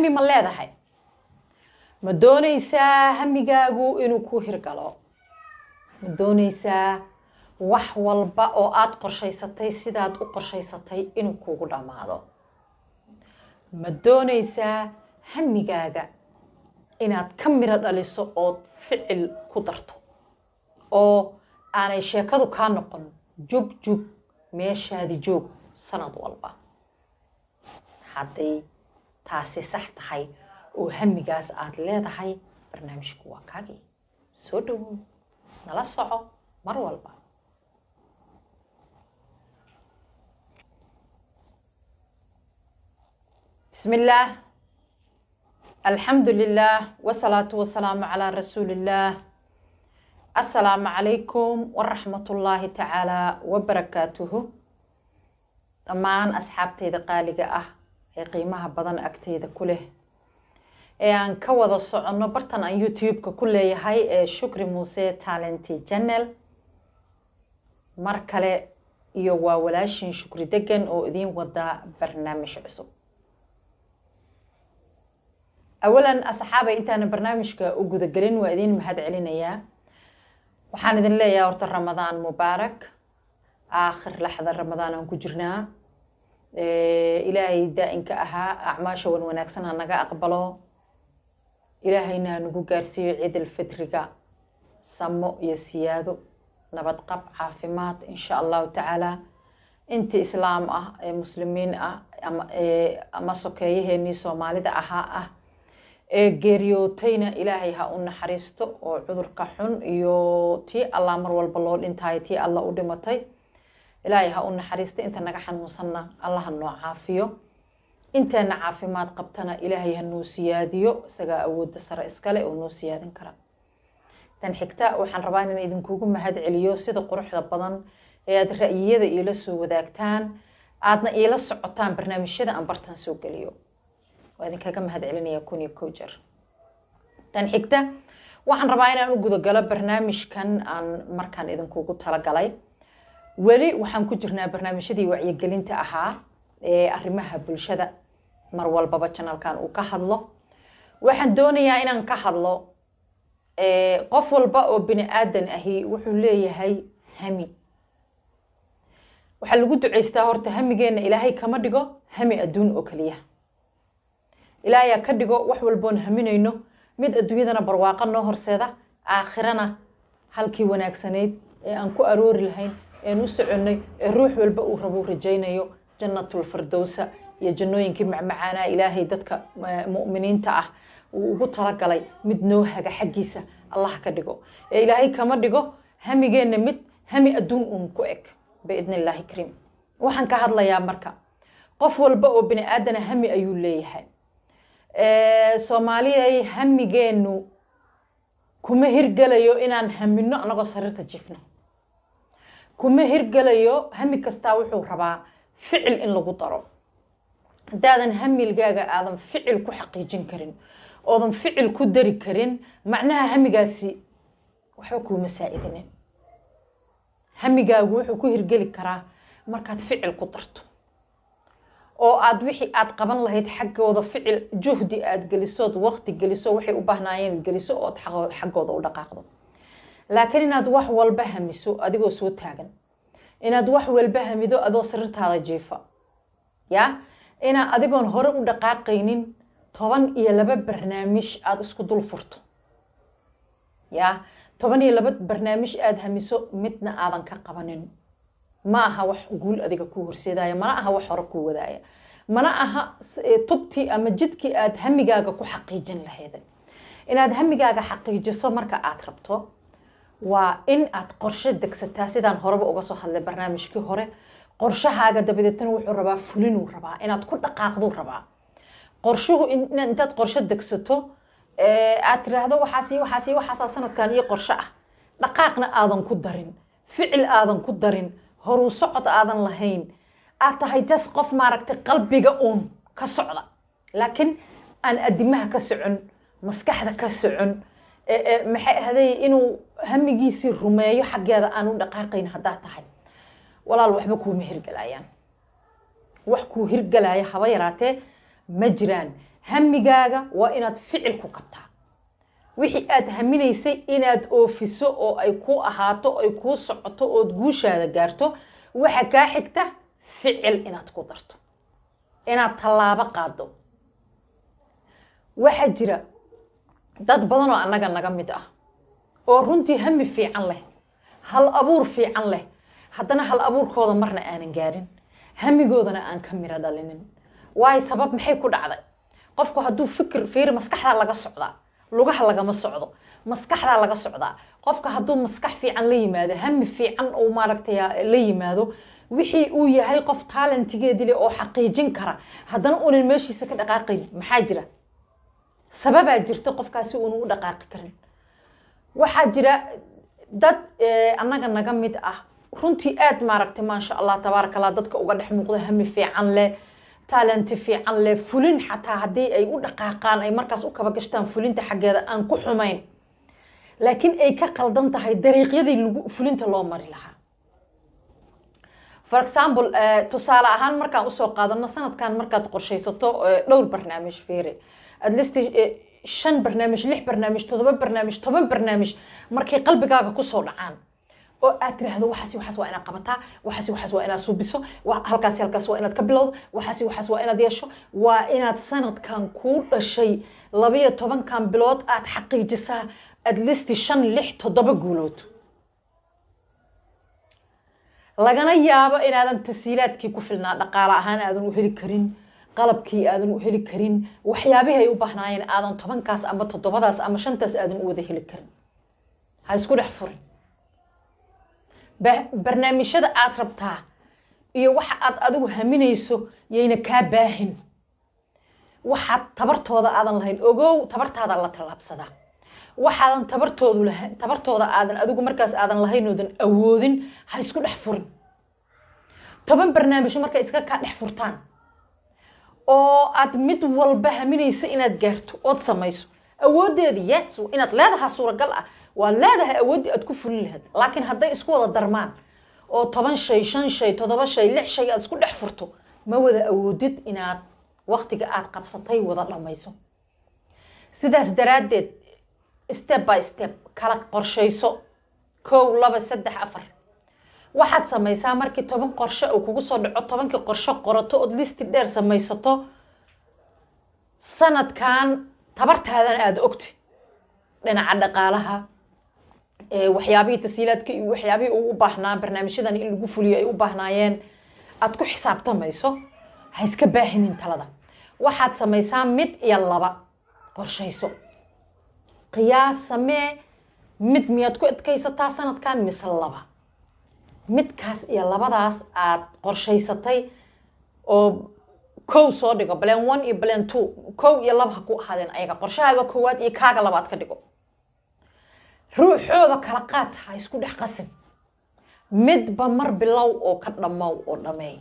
hami ma leedahay ma doonaysaa hamigaagu inuu ku hirgalo ma doonaysaa wax walba oo aad qorshaysatay sidaad u qorshaysatay inuu kugu dhamaado ma doonaysaa hamigaaga inaad ka miro dhaliso oo ficil ku darto oo aanay sheekadu ka noqon jug meeshaadi joog sanad walba hadday taasi sax tahay oo hamigaas aad leedahay barnaamijku waa kaagii soo dhawow nala soco mar walba بسم الله الحمد لله والصلاة والسلام على رسول الله السلام عليكم ورحمة الله تعالى وبركاته طبعا أصحابتي قالقة قيمها بدن أكتيد كله أن كوضا الصعنة برتن عن يوتيوب كله هاي شكري موسى تالنتي جنل مركلة يوا ولاشين شكري دقن أو إذين ودا برنامج عصب أولاً أصحابي إنتان برنامجك وجود الجرين وإذين مهد علينا إياه وحان إذن لي يا ورط رمضان مبارك آخر لحظة رمضان وكجرنا إلهي دائن كأها أعماش ونكسنا نجا أقبله إلهينا نقول جارسي عيد الفطر سمو يسيادو نبت قب عافمات إن شاء الله تعالى أنت إسلام مسلمين أما سكيه ني سومالي ده geeriyootayna ilaahay ha u naxariisto oo cudurka xun iyo tii alla mar walba loo dhintay tii alla u dhimatay ilaahay ha u naxariisto inta naga xanuunsanna allah ha noo caafiyo inteena caafimaad qabtana ilaahay ha noo siyaadiyo isaga awoodda sare iskale oo noo siyaadin kara tan xigta waxaan rabaa inaan idinkugu mahad celiyo sida quruxda badan ee aad ra'yiyada ila soo wadaagtaan aadna ila socotaan barnaamijyada aan bartan soo geliyo وإذن كذا مهد علينا يكون يكوجر تنحكته وحن ربعنا نقول جلا برنامج كان عن مركان إذن كوجو تلا جلاي ولي وحن كوجرنا برنامج دي وعي جلين تأها أرمها بالشدة مروال بابا channel كان وكحضله وحن دوني إن نكحضله قفل بقى بني آدم أهي وحليه هي همي وحلو جد عيستهورت همي جينا إلهي كما دقو همي أدون أكليه إلهي كدغو wax walboon haminayno mid adduunyadana barwaaqo horseeda aakhirana halkii wanaagsaneed ee aan ku aroori lahayn ee u soconay ee ruux walba uu rabo rajaynayo jannatul firdawsa iyo jannooyinkii macmacaana ilaahay dadka mu'miniinta ah uu ugu talagalay mid noo haga xaqiisa Allah ka dhigo ee ilaahay kama dhigo hamigeena mid hami adduun ku eg biidnillaahi kariim waxaan ka hadlayaa marka qof walba oo bini aadana hami ayuu leeyahay Soomaaliya hamigeenu kuma hirgalayo inaan hamino anagoo sariirta jifno kuma hirgalayo hami kasta wuxuu rabaa ficil in lagu daro hadaadan hamilgaaga aadan ficil ku xaqiijin karin oodan ficil ku dari karin macnaha hamigaasi waxba kuma saacidin hamigaagu wuxuu ku hirgali karaa markaad ficil ku darto oo aad wixii aad qaban lahayd xaggooda ficil juhdi aad gelisood waqti geliso waxay u baahnayeen geliso oo xaggooda u dhaqaaqdo laakiin inaad wax walba hamiso adigoo soo taagan inaad wax walba hamido adoo sariirtaada jiifa ya ina adigoon hore u dhaqaaqaynin 12 barnaamij aad isku dul furto ya 12 barnaamij aad hamiso midna aadan ka qabanin ما aha wax guul adiga ku horseedaya mana aha wax hore ku wadaaya mana aha tubti ama jidkii aad hamigaaga ku xaqiijin lahayd inaad hamigaaga xaqiijiso marka aad rabto waa in aad qorshe degsataa sidaan horeba uga soo hadlay barnaamijkii hore qorshahaaga dabadeedna wuxuu rabaa fulinuu rabaa inaad ku dhaqaaqdo rabaa qorshuhu intaad qorshe degsato aad tiraahdo waxaas sanadkan iyo qorshe ah dhaqaaqna aadan ku darin ficil aadan ku darin horu socod aadan lahayn aad tahay jas qof maaragtay qalbiga ka socda laakiin aan adimaha ka socon maskaxda ka socon maxay ahaday inuu hamigiisi rumeeyo xageeda aan u dhaqaaqayn hadaa tahay walaal waxba ku hirgalayaan wax ku hirgalaya haba yaraatee ma jiraan hamigaaga waa inaad ficil ku qabtaa wixii aad haminaysay inaad oofiso oo ay ku ahaato ay ku socoto oo guushaada gaarto waxa ka xigta ficil inaad ku darto inaad talaabo qaado waxa jira dad badan oo anaga naga mid ah oo runtii hami fiican leh hal abuur fiican leh haddana hal abuurkooda marna aanan gaarin hamigoodana aan ka miro dhalinin waay sabab maxay ku dhacday qofku hadduu fikir fiir maskaxda laga socdaa lugaha lagama socdo maskaxda laga socdaa qofka hadduu maskax fiican la yimaado hami fiican oo maaragtay la yimaado wixii uu yahay qof talentigeedii leh oo xaqiijin kara haddana uunan meeshiisa ka dhaqaaqayn maxaa jira sababaa jirta qofkaasi uunu u dhaqaaqi karin waxaa jira dad annaga naga mid ah runtii aad maaragtay maasha allah tabaaraka allah dadka uga dhex muuqda hami fiican leh talent fiican leh fulin xataa haddii ay u dhaqaaqaan ay markaas u kaba gashtaan fulinta xaggeeda aan ku xumayn laakiin ay ka qaldan tahay dariiqyadii lagu fulinta loo mari lahaa for example tusaale ahaan markaan usoo qaadano sanadkan markaad qorshaysato dhowr barnaamij fiiri at least 5 barnaamij 6 barnaamij 7 barnaamij 10 barnaamij markay qalbigaaga kusoo dhacaan oo aad tiraahdo waxaas waa inaad qabataa waxaas waa inaad suubiso halkaas waa inaad ka bilowdo waxaas waa inaad yeesho waa inaad sanadkan ku dhashay 12 bilood aad xaqiijisaa at least 5 6 7 guulood lagana yaabo inaadan tasiilaadkii ku filnaa dhaqaale ahaan aadan u heli karin qalabkii aadan u heli karin waxyaabihii ay u baahnaayeen aadan 10kaas ama 7daas ama 5taas aadan u wada heli karin ha isku dhex furin barnaamijyada aad rabtaa iyo waxa aad adigu haminayso yayna kaa baahin waxaad tabartooda aadan lahayn ogow tabartaada la talaabsadaa waxaadan tabartooda aadan adigu markaas aadan lahayn oodan awoodin ha isku dhex furin 10 barnaamij markay iska kaa dhex furtaan oo aad mid walba haminayso inaad gaarto ood samayso awoodeeda yes inaad leedahay suuragal ah waa leedahay awoodii aad ku fulin lahayd laakiin hadday isku wada darmaan oo 10 shay 5 shay 7 shay 6 shay aad isku dhex furto ma wada awoodid inaad waqtiga aad qabsatay wada dhamayso sidaas daraadeed step by step kala qorshayso 1 2 3 4 waxaad samaysaa markii 10 qorshe oo kugu soo dhaco 10kii qorshe qorato oo list dheer samaysato sanadkan tabartaadan aad ogti dhinaca dhaqaalaha waxyaabihii tasiilaadka iyo waxyaabihii uu u baahnaa barnaamijyadan in lagu fuliyo ay u baahnaayeen aad ku xisaabtamayso ha iska baahinin talada waxaad samaysaa mid iyo laba qorshayso qiyaas samee mid miyaad ku adkaysataa sanadkan mise laba midkaas iyo labadaas aad qorshaysatay oo kow soo dhigo plan 1 iyo plan 2 kow iyo laba ha ku ahaadeen ayaga qorshahaaga koowaad iyo kaaga labaad ka dhigo ruuxooda kala qaad ha isku dhex qasin midba mar bilow oo ka dhammow oo dhameey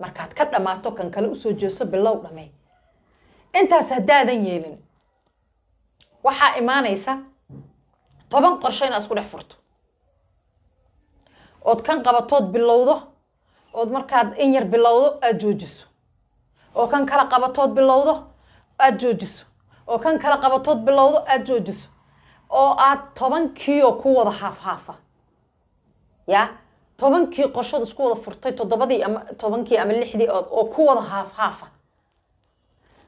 markaad ka dhamaato kan kale usoo jeeso bilow dhameey intaas haddaadan yeelin waxaa imaanaysa 10 qorshe inaad isku dhex furto ood kan qabatood bilowdo ood markaad in yar bilowdo aad joojiso oo kan kala qabatood bilowdo aad joojiso oo kan kala qabatood bilowdo aad joojiso oo aad 10kii oo ku wada haaf ya 10kii qorshad isku wada furtay 7dii ama 10kii ama 6dii oo ku wada haaf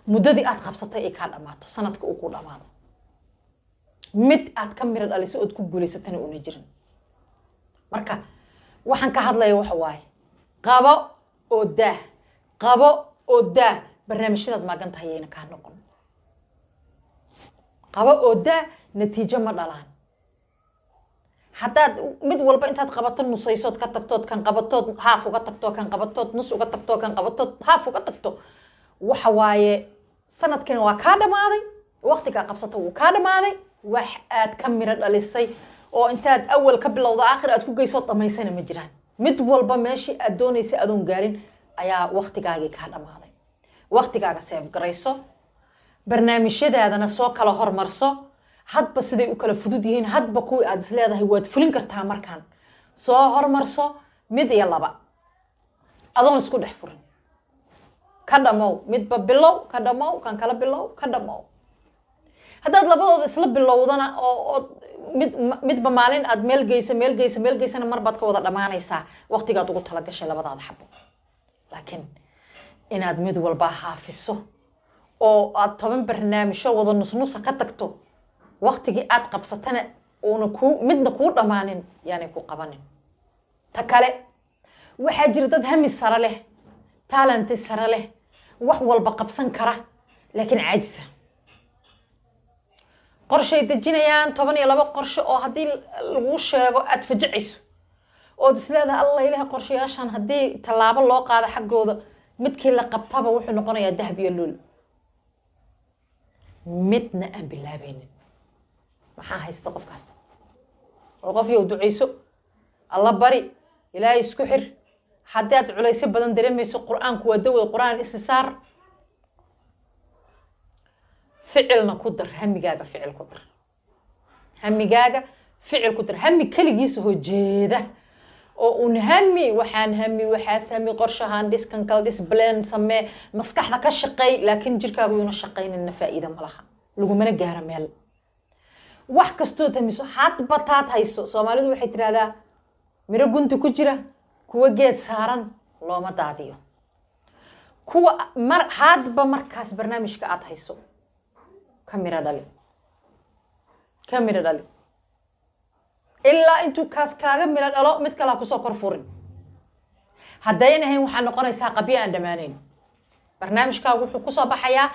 muddadii aad qabsatay ay ka dhamaato sanadka uu ku dhamaado mid aad ka miro dhaliso oo ku guuleysatana una jirin marka waxaan ka hadlayaa waxa waaye qabo oo daa barnaamijyada maagan tahay ayna ka noqon qabo oo daa natiijo ma dhalaan haddaad mid walba intaad qabato nusaysood ka tagtood kan qabatood haaf uga tagto kan qabatood nus uga tagto kan qabatood haaf uga tagto waxa waaye sanadkan waa ka dhamaaday waqtiga qabsato wuu ka dhamaaday wax aad ka miro dhalisay oo intaad awal ka bilowdo aakhir aad ku geyso dhamaysana ma jiraan mid walba meeshii aad doonaysay adoon gaarin ayaa waqtigaagii ka dhamaaday waqtigaaga save garayso barnaamijyadaadana soo kala hormarso hadba siday u kala fudud yihiin hadba kuwii aad is leedahay waad fulin kartaa markaan soo hormarso mid iyo laba adoon isku dhex furin كدمو مد ببلو كدمو كان كلا بلو كدمو هذا لبض إسلا بلو ضنا أو مد بمالين أد ميل جيس أنا مربط كوضع لما نيسا وقت قاعد تقول تلاقي شيء لبض هذا حبه لكن إن أد مد والباها في السو أو أد طبعا برنامج شو وضع نص كتكتو وقت جي أد قبضتنا ونكو مد نكور لمانين يعني كو قبانين تكالي وحاجر دad hami sare leh talent sare leh wax walba qabsan kara laakiin caajisa qorshay dejinayaan 12 qorshe oo hadii lagu sheego aad fajiciso oo isleedahay Allah ilaahay qorshayaashan hadii talaabo loo qaado xaqooda midkii la qabtaba wuxuu noqonayaa dahab iyo lul midna aan bilaabeenin maxaa haysta qofkaas oo qof uu duceyso Allah bari ilaahay isku xir حداد عليسي بدن دريميس القرآن كودوي القرآن استسار فعلنا قدر همي جاجا فعل قدر همي جاجا فعل قدر همي كل جيس هو جيدة ونهمي وحان همي وحاس همي قرشهان ديس كان كل ديس بلان سماه مسكح ذاك الشقي لكن جركا بيون الشقين النفائدة ملها لو من الجهر مال واحد كستوت هميسو حات بطات هيسو سومالي دو حيت هذا ميرا كنت كجرة kuwa geed saaran looma daadiyo kuwa hadba markaas barnaamijka aad hayso kamira dhali ilaa intuu kaas kaaga mira dhalo mid kale ku soo kor furin hadaynahayn waxaa noqonaysaa qabiya aan dhamaanayn barnaamijkaagu wuxuu ku soo baxayaa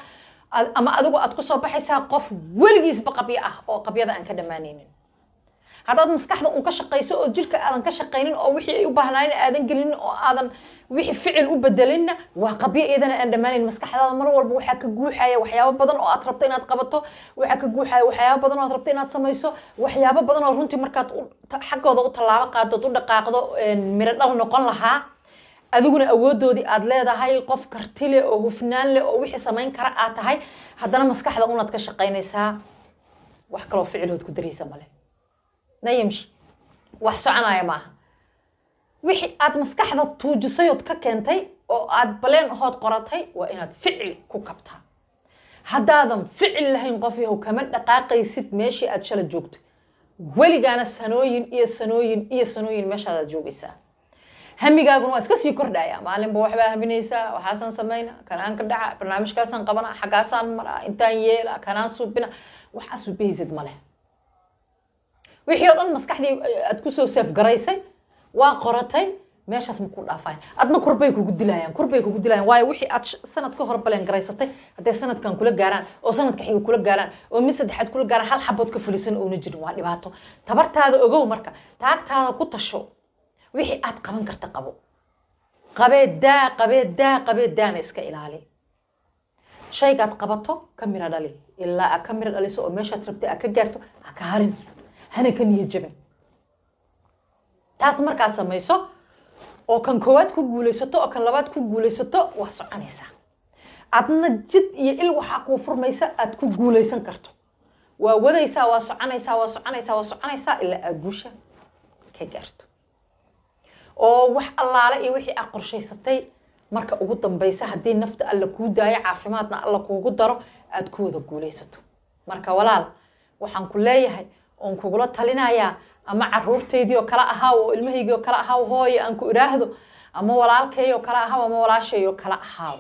ama adigu aad ku soo baxaysaa qof weligiisba qabiya ah oo qabiyada aan ka dhamaanaynin هذا مسكحة وكشقيس أو جلك أذن كشقينين أو وحي يبهناين أذن قلين أو أذن وحي فعل وبدلنا وقبيء إذا عندما المسكحة هذا مرة والبوحة كجوحة وحياة بدن أو أطربتين أتقبضته وحياة كجوحة وحياة بدن أو أطربتين أتسميسه وحياة بدن أو رنتي مركات حق هذا طلعة قاعدة تقول دقائق مرة أو نقل لها أذوقنا أودو دي أدلة ده هاي قف كرتلة أو فنان أو وحي سمين كرأت هاي هذا المسكحة هذا قلنا كشقينيسها وحكلوا فعله تقدريسه ماله نيمشي وحسعنا يا معها وحي أد مسكحة توجسيوت ككنتي أو أد بلين هاد قراتي وإن فعل كوكبتها هذا فعل له ينقفيه وكمان دقائق يسد ماشي أدشل جوجت ولي كان السنوين مش هذا جوجسا همي قاقون واسكسي كردايا معلم بوحبا همينيسا وحسن سمينا كان أنكردع برنامج كاسان قبنا حقاسان مرا إنتان يلا كان صوبنا وحاسو بيزد ماله wixii oo dhan maskaxdii aad ku soo saaf garaysay waa qoratay meeshaas ma ku dhaafay adna kurbay kugu dilayaan waayo wixii aad sanad ka hor baleen garaysatay haday sanadkan kula gaaraan oo sanadka xiga kula gaaraan oo mid saddexaad kula gaaraan hal xabood ka fulisan oo jirin waa dhibaato tabartaada ogow marka taagtaada ku tasho wixii aad qaban karta qabo qabeedaa iska ilaali shaygaad qabato kamira dhali ilaa kamira dhaliso oo meeshaad rabtay ka gaarto ka harin هنا كان يجبن تاس مركز سميسو أو كان كوات كوجوليستو أو كان لبات كوجوليستو وصعنيسا عدنا جد يقل وحق وفرميسا أت كوجوليسن كرتو ووديسا وصعنيسا إلا أجوشة كجرتو أو وح الله على وحي أقرشي ستي مركا أقدم بيسا هدي نفط ألا كوداي عافيماتنا ألا كوجدرو أت كودا جوليستو مركا ولال وحن كلية on kugula talinaya ama caruurteedii oo kala ahaa oo ilmaheygii oo kala ahaa hooyo aan ku iraahdo ama walaalkay oo kala ahaa ama walaashay oo kala ahaa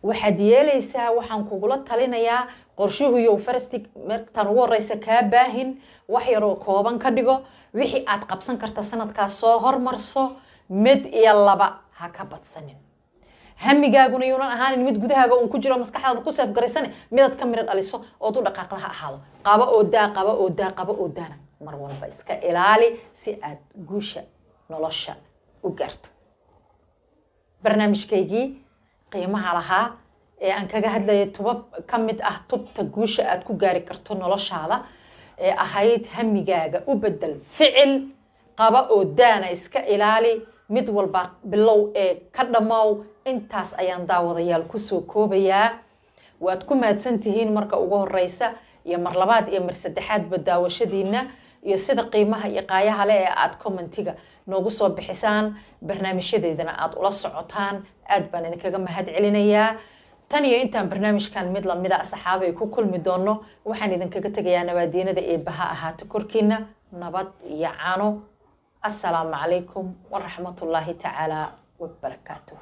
waxaad yeelaysaa waxaan kugula talinayaa qorshuhu iyo farstig markaan ugu horeysa ka baahin wax yar oo kooban ka dhigo wixii aad qabsan karta sanadkaas soo hormarso mid iyo laba ha ka badsanin hamigaaguna yuunan ahaanin mid gudahaaga uu ku jiro maskaxdaada ku saaf garaysan midad ka mirad aliso oo du dhaqaaqlaha ahaado qaba oo daana mar walba iska ilaali si aad guusha nolosha u gaarto barnaamijkaygii qiimaha lahaa ee aan kaga hadlayay tubab ka mid ah tubta guusha aad ku gaari karto noloshaada ee ahayd hamigaaga u bedel ficil qaba oo daana iska ilaali mid walba bilow ee ka dhamaaw intaas ayaan daawadayaal ku soo koobayaa waad ku mahadsantihiin marka ugu horeysa iyo mar labaad iyo mar saddexaad ba daawashadiina iyo sida qiimaha iyo qaayaha leh ee aad commentiga noogu soo bixisaan barnaamijyadeedana aad ula socotaan aad baan idinkaga mahad celinayaa tan iyo intaan barnaamijkan mid lamida asxaab ay ku kulmi doono waxaan idinkaga tegayaa nabaadiinada eebbaha ahaata korkiina nabad iyo caano assalaamu calaykum waraxmatullaahi tacaala wabarakaatuh